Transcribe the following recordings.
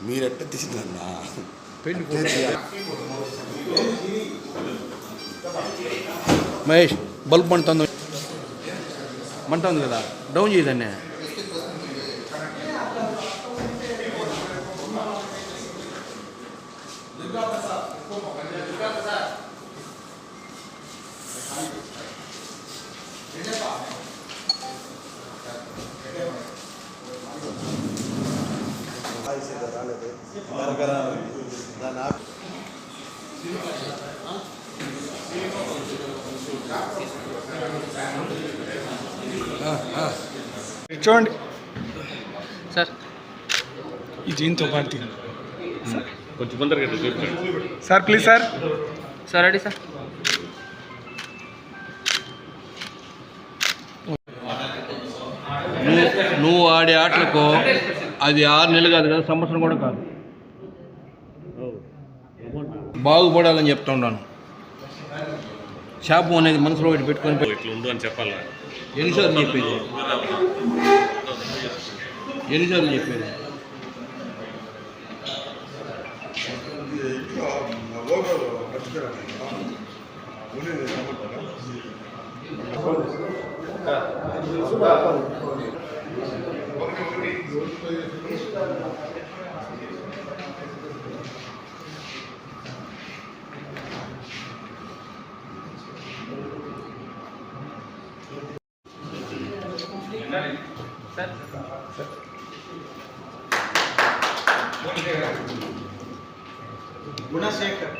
మీరెట్ట తీసిందన్నా Mahesh bulb మంటుంది కదా, down చేయదాన్ని. చూడండి sir, ఈ జీన్తో పార్టీ కొంచెం తొందరగా sir, please sir. Sir ready sir. నువ్వు ఆడే ఆటలకు అది 6 నెలలు కాదు కదా, సంవత్సరం కూడా కాదు. బాగుపడాలని చెప్తా ఉన్నాను. శాపం అనేది మనసులో పెట్టుకొని ఇట్లా ఉండు అని చెప్పాలా? ఎన్నిసార్లు చెప్పేది? గుణశేఖర్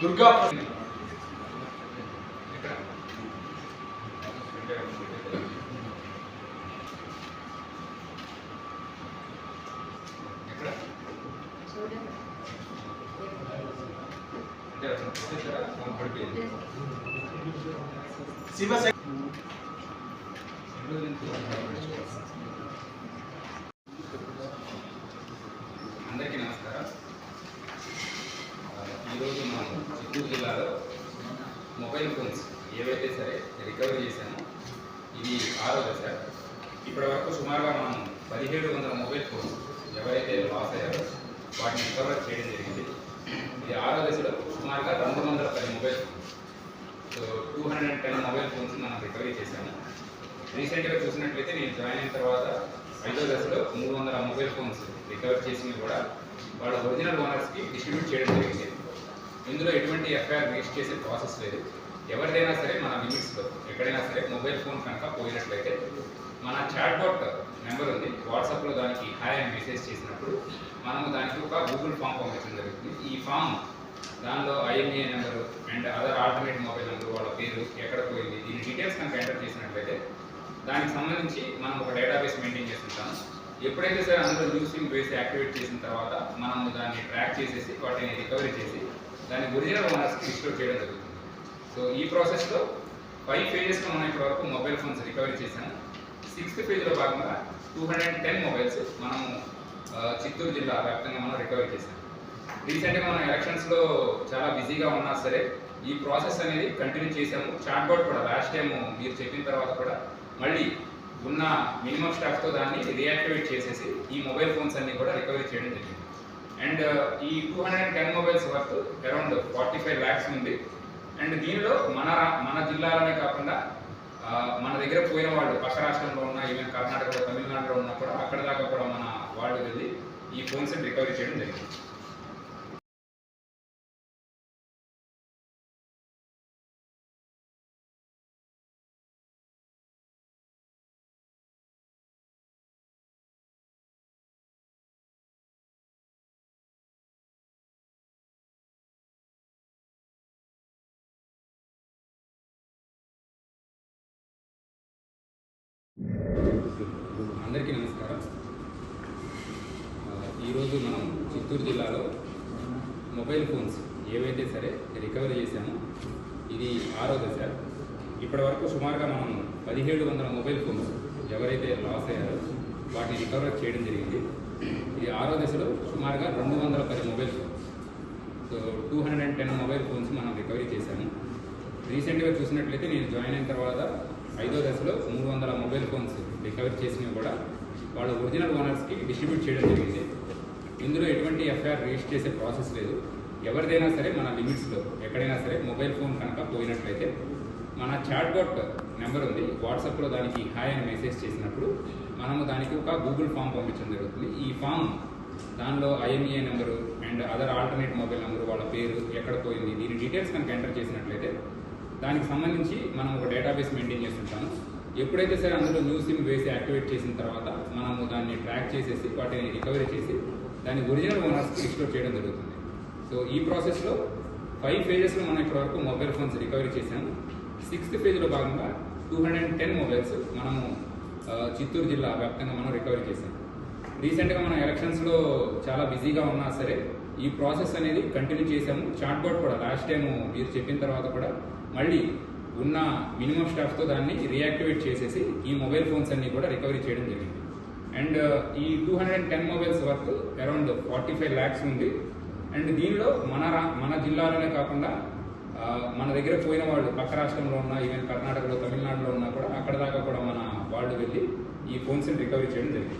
దుర్గా అందరికీ నమస్కారం. ఈరోజు మనం చిత్తూరు జిల్లాలో మొబైల్ ఫోన్స్ ఏవైతే సరే రికవరీ చేశామో ఇది 6వ దశ. ఇప్పటి వరకు సుమారుగా మనం 1700 మొబైల్ ఫోన్స్ ఎవరైతే లాస్ అయ్యారో వాటిని రికవర్ చేయడం జరిగింది. ఇది 6వ దశలో సుమారుగా 210 mobile phones, so 210 mobile phones మనం రికవరీ చేశాము. రీసెంట్గా చూసినట్లయితే నేను జాయిన్ అయిన తర్వాత 5వ దశలో 300 మొబైల్ ఫోన్స్ రికవర్ చేసినవి కూడా వాళ్ళ ఒరిజినల్ ఓనర్స్కి డిస్ట్రిబ్యూట్ చేయడం జరిగింది. ఇందులో ఎటువంటి ఎఫ్ఐఆర్ రిజిస్టర్ చేసే ప్రాసెస్ లేదు. ఎవరిదైనా సరే మన లిమిట్స్లో ఎక్కడైనా సరే మొబైల్ ఫోన్ కనుక పోయినట్లయితే మన చాట్బాట్ నెంబర్ ఉంది, వాట్సాప్లో దానికి హాయ్ అని మెసేజ్ చేసినప్పుడు మనము దానికి ఒక గూగుల్ ఫామ్ పంపించడం జరుగుతుంది. ఈ ఫామ్ దానిలో IMEI number and other alternate mobile number, వాళ్ళ పేరు, ఎక్కడ పోయింది, దీని డీటెయిల్స్ కనుక ఎంటర్ చేసినట్లయితే దానికి సంబంధించి మనం ఒక డేటాబేస్ మెయింటైన్ చేస్తుంటాము. ఎప్పుడైతే సరే అందులో యూసింగ్ బేస్ యాక్టివేట్ చేసిన తర్వాత మనము దాన్ని ట్రాక్ చేసేసి వాటిని రికవరీ చేసి దాన్ని ఒరిజినల్ ఓనర్స్కి రిస్టోర్ చేయడం జరుగుతుంది. సో ఈ ప్రాసెస్లో 5 ఫేజెస్లో మనం ఇప్పటివరకు మొబైల్ ఫోన్స్ రికవరీ చేశాము. 6th ఫేజ్లో భాగంగా 210 మొబైల్స్ మనము చిత్తూరు జిల్లా వ్యాప్తంగా మనం రికవరీ చేశాము. రీసెంట్గా మనం ఎలక్షన్స్లో చాలా బిజీగా ఉన్నా సరే ఈ ప్రాసెస్ అనేది కంటిన్యూ చేశాము. చాట్బాట్ కూడా లాస్ట్ టైం మీరు చెప్పిన తర్వాత కూడా మళ్ళీ ఉన్న మినిమం స్టాఫ్తో దాన్ని రియాక్టివేట్ చేసేసి ఈ మొబైల్ ఫోన్స్ అన్ని కూడా రికవరీ చేయడం జరిగింది. అండ్ ఈ 210 మొబైల్స్ వర్త్ అరౌండ్ 45 lakhs ఉంది. అండ్ దీనిలో మన జిల్లాలోనే కాకుండా మన దగ్గర పోయిన వాళ్ళు పక్క రాష్ట్రంలో ఉన్న, ఈవెన్ కర్ణాటకలో, తమిళనాడులో ఉన్నా కూడా అక్కడ దాకా కూడా మన వాళ్ళు వెళ్ళి ఈ ఫోన్స్ రికవరీ చేయడం జరిగింది. అందరికీ నమస్కారం. ఈరోజు మనం చిత్తూరు జిల్లాలో మొబైల్ ఫోన్స్ ఏవైతే సరే రికవరీ చేశామో ఇది 6వ దశ. ఇప్పటి వరకు సుమారుగా మనం 1700 మొబైల్ ఫోన్స్ ఎవరైతే లాస్ అయ్యారో వాటిని రికవరీ చేయడం జరిగింది. ఇది 6వ దశలో సుమారుగా 210 mobile phones, so 210 mobile phones మనం రికవరీ చేశాము. రీసెంట్గా చూసినట్లయితే నేను జాయిన్ అయిన తర్వాత 5వ దశలో 300 మొబైల్ ఫోన్స్ రికవరీ చేసినవి కూడా వాళ్ళ ఒరిజినల్ ఓనర్స్కి డిస్ట్రిబ్యూట్ చేయడం జరిగింది. ఇందులో ఎటువంటి ఎఫ్ఐఆర్ రిజిస్టర్ చేసే ప్రాసెస్ లేదు. ఎవరిదైనా సరే మన లిమిట్స్లో ఎక్కడైనా సరే మొబైల్ ఫోన్ కనుక పోయినట్లయితే మన చాట్బాట్ నెంబర్ ఉంది, వాట్సాప్లో దానికి హాయ్ అని మెసేజ్ చేసినప్పుడు మనము దానికి ఒక గూగుల్ ఫామ్ పంపించడం జరుగుతుంది. ఈ ఫామ్ దానిలో IMEI number and other alternate mobile number, వాళ్ళ పేరు, ఎక్కడ పోయింది, దీని డీటెయిల్స్ కనుక ఎంటర్ చేసినట్లయితే దానికి సంబంధించి మనం ఒక డేటాబేస్ మెయింటైన్ చేస్తుంటాము. ఎప్పుడైతే సరే అందులో న్యూ సిమ్ వేసి యాక్టివేట్ చేసిన తర్వాత మనము దాన్ని ట్రాక్ చేసేసి వాటిని రికవరీ చేసి దాన్ని ఒరిజినల్ ఓనర్స్కి రిస్టోర్ చేయడం జరుగుతుంది. సో ఈ ప్రాసెస్లో 5 ఫేజెస్లో మనం ఇప్పటివరకు మొబైల్ ఫోన్స్ రికవరీ చేసాము. 6th ఫేజ్లో భాగంగా 210 మొబైల్స్ మనము చిత్తూరు జిల్లా వ్యాప్తంగా మనం రికవరీ చేసాం. రీసెంట్గా మనం ఎలక్షన్స్లో చాలా బిజీగా ఉన్నా సరే ఈ ప్రాసెస్ అనేది కంటిన్యూ చేసాము. చాట్బాట్ కూడా లాస్ట్ టైం మీరు చెప్పిన తర్వాత కూడా మళ్ళీ ఉన్న మినిమం స్టాఫ్తో దాన్ని రీయాక్టివేట్ చేసేసి ఈ మొబైల్ ఫోన్స్ అన్ని కూడా రికవరీ చేయడం జరిగింది. అండ్ ఈ 210 మొబైల్స్ వరకు అరౌండ్ 45 lakhs ఉంది. అండ్ దీనిలో మన జిల్లాలోనే కాకుండా మన దగ్గర పోయిన వాళ్ళు పక్క రాష్ట్రంలో ఉన్న, ఈవెన్ కర్ణాటకలో, తమిళనాడులో ఉన్నా కూడా అక్కడ దాకా కూడా మన వాళ్ళు వెళ్ళి ఈ ఫోన్స్ని రికవరీ చేయడం జరిగింది.